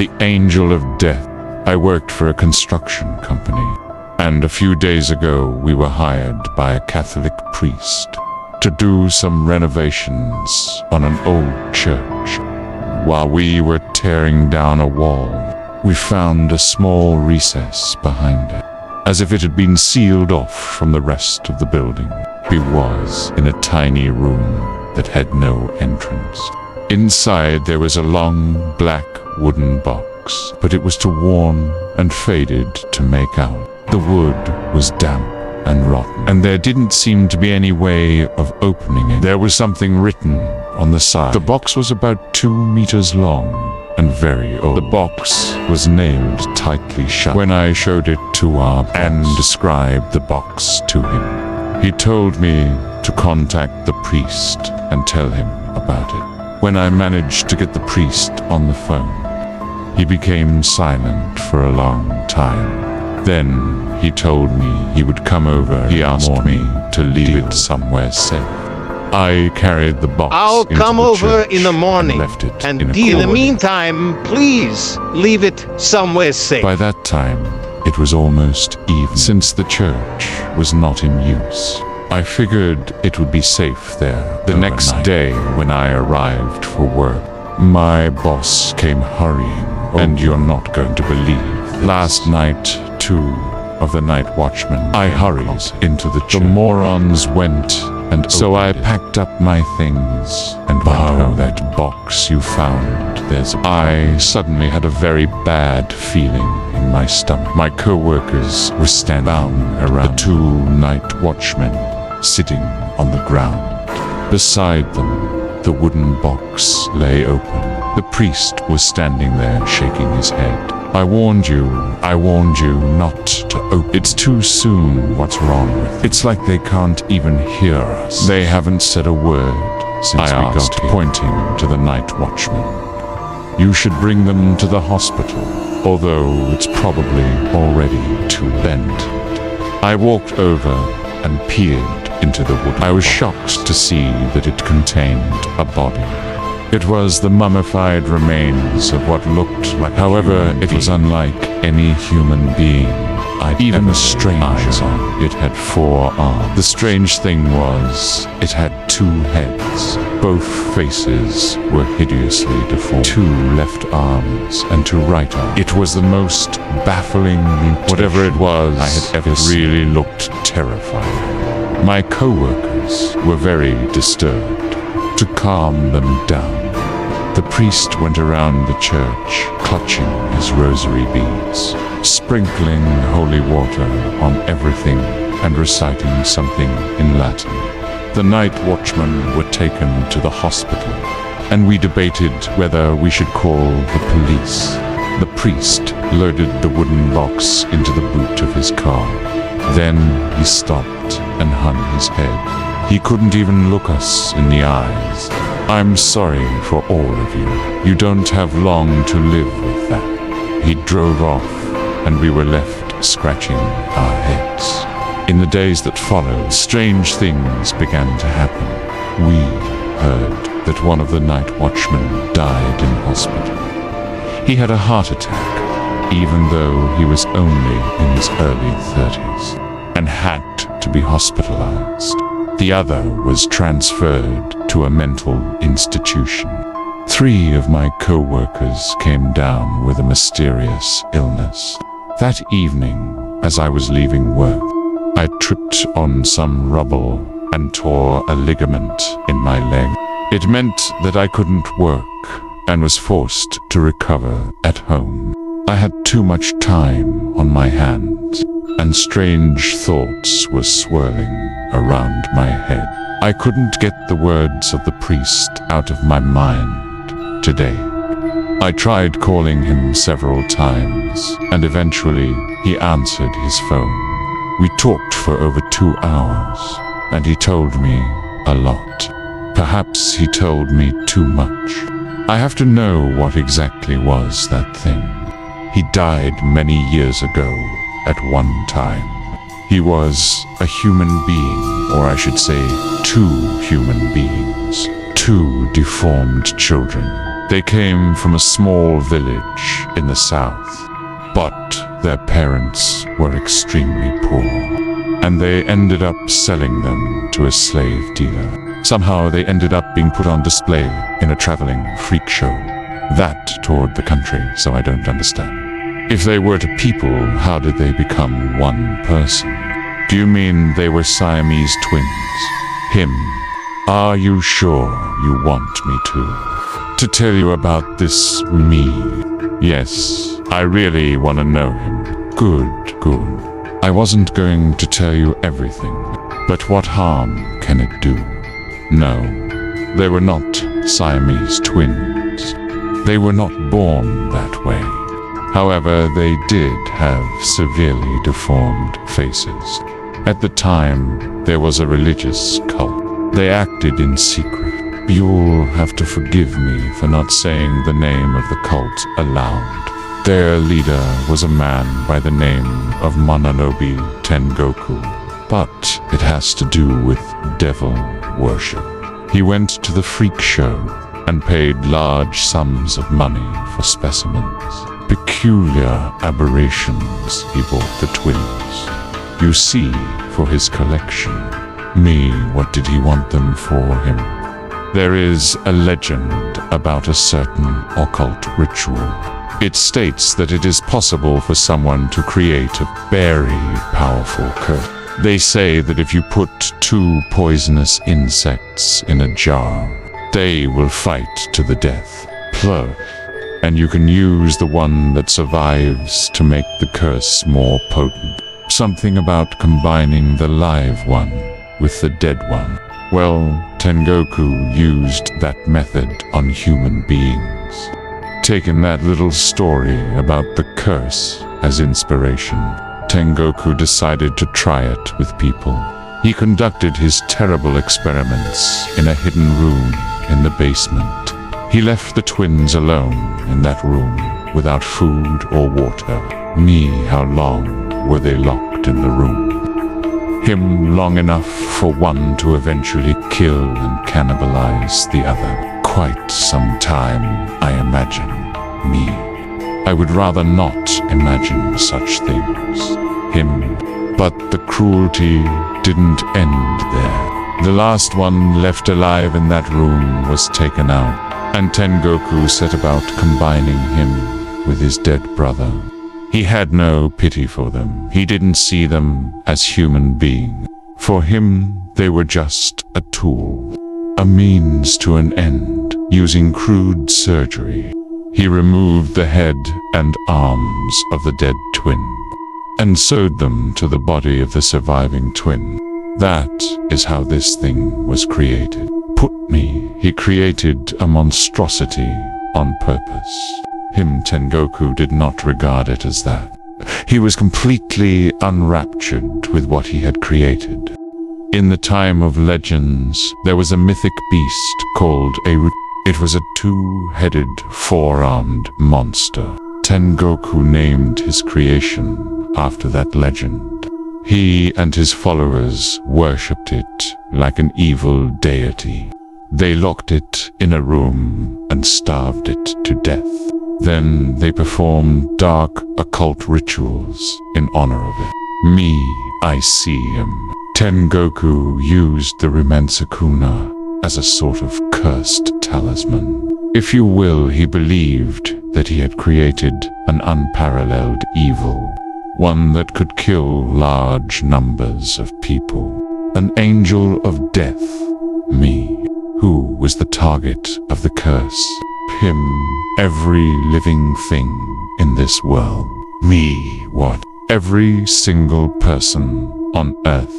the angel of death. I worked for a construction company, and a few days ago we were hired by a Catholic priest to do some renovations on an old church. While we were tearing down a wall, we found a small recess behind it, as if it had been sealed off from the rest of the building. We was in a tiny room that had no entrance. Inside there was a long black wooden box, but it was too worn and faded to make out. The wood was damp and rotten, and there didn't seem to be any way of opening it. There was something written on the side. The box was about 2 meters long and very old. The box was nailed tightly shut. When I showed it to our boss and described the box to him, he told me to contact the priest and tell him about it. When I managed to get the priest on the phone, he became silent for a long time. Then he told me he would come over. He asked me to leave it somewhere safe. I carried the box. I'll come over in the morning and left it and in a deal. In the corner. meantime, please leave it somewhere safe. By that time, it was almost evening. Since the church was not in use, I figured it would be safe there. The next day, when I arrived for work, my boss came hurrying. And you're not going to believe. Last night, 2 of the night watchmen, I hurried into the church. The morons went, and so I packed up my things and went home. That box you found, I suddenly had a very bad feeling in my stomach. My co-workers were standing around. The 2 night watchmen sitting on the ground. Beside them, the wooden box lay open. The priest was standing there shaking his head. I warned you not to open. It's too soon. What's wrong with it? It's like they can't even hear us. They haven't said a word since I got here. Pointing to the night watchman. You should bring them to the hospital, although it's probably already too late. I walked over and peered into the wood. I was shocked to see that it contained a body. It was the mummified remains of what looked like. However, it was unlike any human being I'd even a strange eyes on. It had 4 arms. The strange thing was, it had 2 heads. Both faces were hideously deformed. 2 left arms and 2 right arms. It was the most baffling mutation. Whatever it was, I had ever really looked terrifying. My co-workers were very disturbed. To calm them down, the priest went around the church, clutching his rosary beads, sprinkling holy water on everything and reciting something in Latin. The night watchmen were taken to the hospital, and we debated whether we should call the police. The priest loaded the wooden box into the boot of his car. Then he stopped and hung his head. He couldn't even look us in the eyes. I'm sorry for all of you. You don't have long to live with that. He drove off, and we were left scratching our heads. In the days that followed, strange things began to happen. We heard that one of the night watchmen died in hospital. He had a heart attack, even though he was only in his early 30s, and had to be hospitalized. The other was transferred to a mental institution. 3 of my co-workers came down with a mysterious illness. That evening, as I was leaving work, I tripped on some rubble and tore a ligament in my leg. It meant that I couldn't work and was forced to recover at home. I had too much time on my hands, and strange thoughts were swirling around my head. I couldn't get the words of the priest out of my mind today. I tried calling him several times, and eventually he answered his phone. We talked for over 2 hours, and he told me a lot. Perhaps he told me too much. I have to know what exactly was that thing. He died many years ago at one time. He was a human being, or I should say 2 human beings, 2 deformed children. They came from a small village in the south. But their parents were extremely poor, and they ended up selling them to a slave dealer. Somehow they ended up being put on display in a traveling freak show. That toured the country, so I don't understand. If they were to people, how did they become one person? Do you mean they were Siamese twins? Him. Are you sure you want me to tell you about this me? Yes, I really want to know him. Good. I wasn't going to tell you everything, but what harm can it do? No, they were not Siamese twins. They were not born that way. However, they did have severely deformed faces. At the time, there was a religious cult. They acted in secret. You'll have to forgive me for not saying the name of the cult aloud. Their leader was a man by the name of Mononobe Tengoku, but it has to do with devil worship. He went to the freak show and paid large sums of money for specimens. Peculiar aberrations he bought the twins. You see, for his collection. Me, what did he want them for him? There is a legend about a certain occult ritual. It states that it is possible for someone to create a very powerful curse. They say that if you put 2 poisonous insects in a jar, they will fight to the death. And you can use the one that survives to make the curse more potent. Something about combining the live one with the dead one. Well, Tengoku used that method on human beings. Taking that little story about the curse as inspiration, Tengoku decided to try it with people. He conducted his terrible experiments in a hidden room in the basement. He left the twins alone in that room without food or water. How long were they locked in the room? Him long enough for one to eventually kill and cannibalize the other. Quite some time, I imagine. I would rather not imagine such things. But the cruelty didn't end there. The last one left alive in that room was taken out, and Tengoku set about combining him with his dead brother. He had no pity for them. He didn't see them as human beings. For him, they were just a tool, a means to an end, using crude surgery. He removed the head and arms of the dead twin and sewed them to the body of the surviving twin. That is how this thing was created. He created a monstrosity on purpose. Tengoku did not regard it as that. He was completely unraptured with what he had created. In the time of legends, there was a mythic beast called It was a 2-headed, 4-armed monster. Tengoku named his creation after that legend. He and his followers worshipped it like an evil deity. They locked it in a room and starved it to death. Then they performed dark occult rituals in honor of it. I see him. Tengoku used the Rumansukuna as a sort of cursed talisman. If you will, he believed that he had created an unparalleled evil, one that could kill large numbers of people. An angel of death. Who was the target of the curse? Every living thing in this world. What? Every single person on Earth.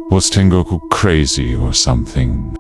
Was Tengoku crazy or something?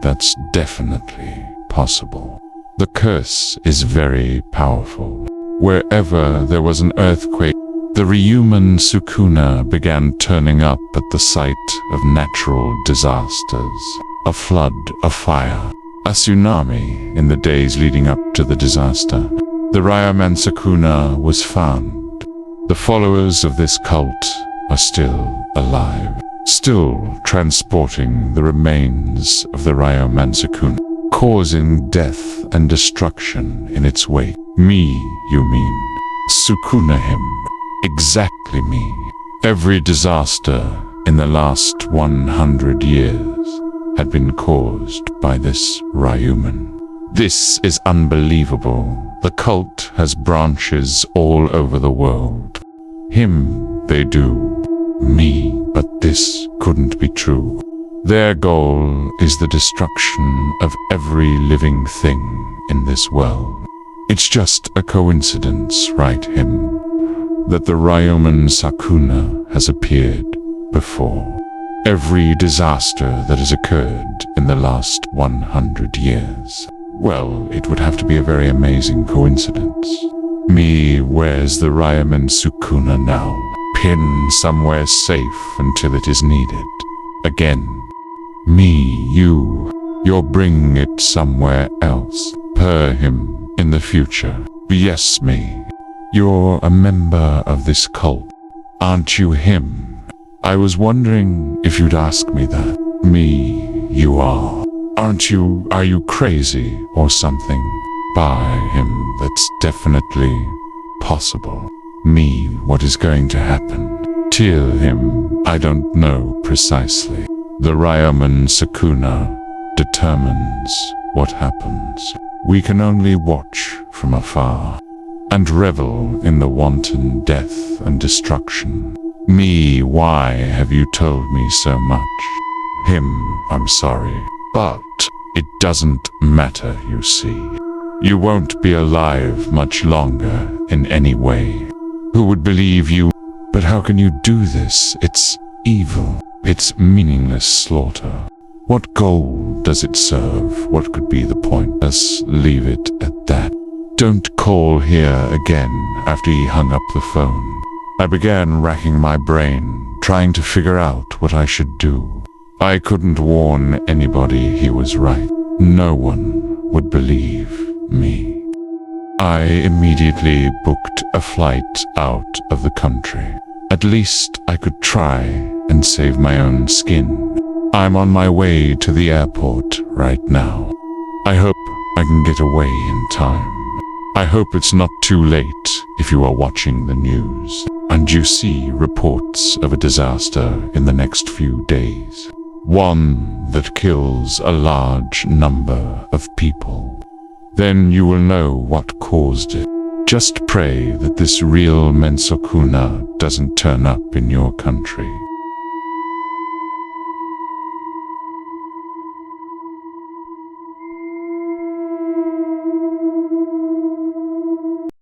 That's definitely possible. The curse is very powerful. Wherever there was an earthquake, the Ryuman Sukuna began turning up at the site of natural disasters. A flood, a fire, a tsunami in the days leading up to the disaster. The Ryuman Sukuna was found. The followers of this cult are still alive, still transporting the remains of the Ryuman Sukuna. causing death and destruction in its wake. Me, you mean? Sukuna him. Exactly me. Every disaster in the last 100 years had been caused by this Ryuman. This is unbelievable. The cult has branches all over the world. Him they do. Me, but this couldn't be true. Their goal is the destruction of every living thing in this world. It's just a coincidence, right, him, that the Ryuman Sukuna has appeared before. Every disaster that has occurred in the last 100 years. Well, it would have to be a very amazing coincidence. Me, where's the Ryuman Sukuna now? Pinned somewhere safe until it is needed. Again. Me, you're bringing it somewhere else. Per him in the future. Yes, me. You're a member of this cult. Aren't you him? I was wondering if you'd ask me that. Me, you are. Are you crazy or something? By him, that's definitely possible. Me, what is going to happen? Till him, I don't know precisely. The Ryuman Sukuna determines what happens. We can only watch from afar and revel in the wanton death and destruction. Me, why have you told me so much? Him, I'm sorry, but it doesn't matter, you see. You won't be alive much longer in any way. Who would believe you? But how can you do this? It's evil. It's meaningless slaughter. What goal does it serve? What could be the point? Let's leave it at that. Don't call here again after he hung up the phone. I began racking my brain, trying to figure out what I should do. I couldn't warn anybody he was right. No one would believe me. I immediately booked a flight out of the country. At least I could try and save my own skin. I'm on my way to the airport right now. I hope I can get away in time. I hope it's not too late if you are watching the news and you see reports of a disaster in the next few days. One that kills a large number of people. Then you will know what caused it. Just pray that this real Mensokuna doesn't turn up in your country.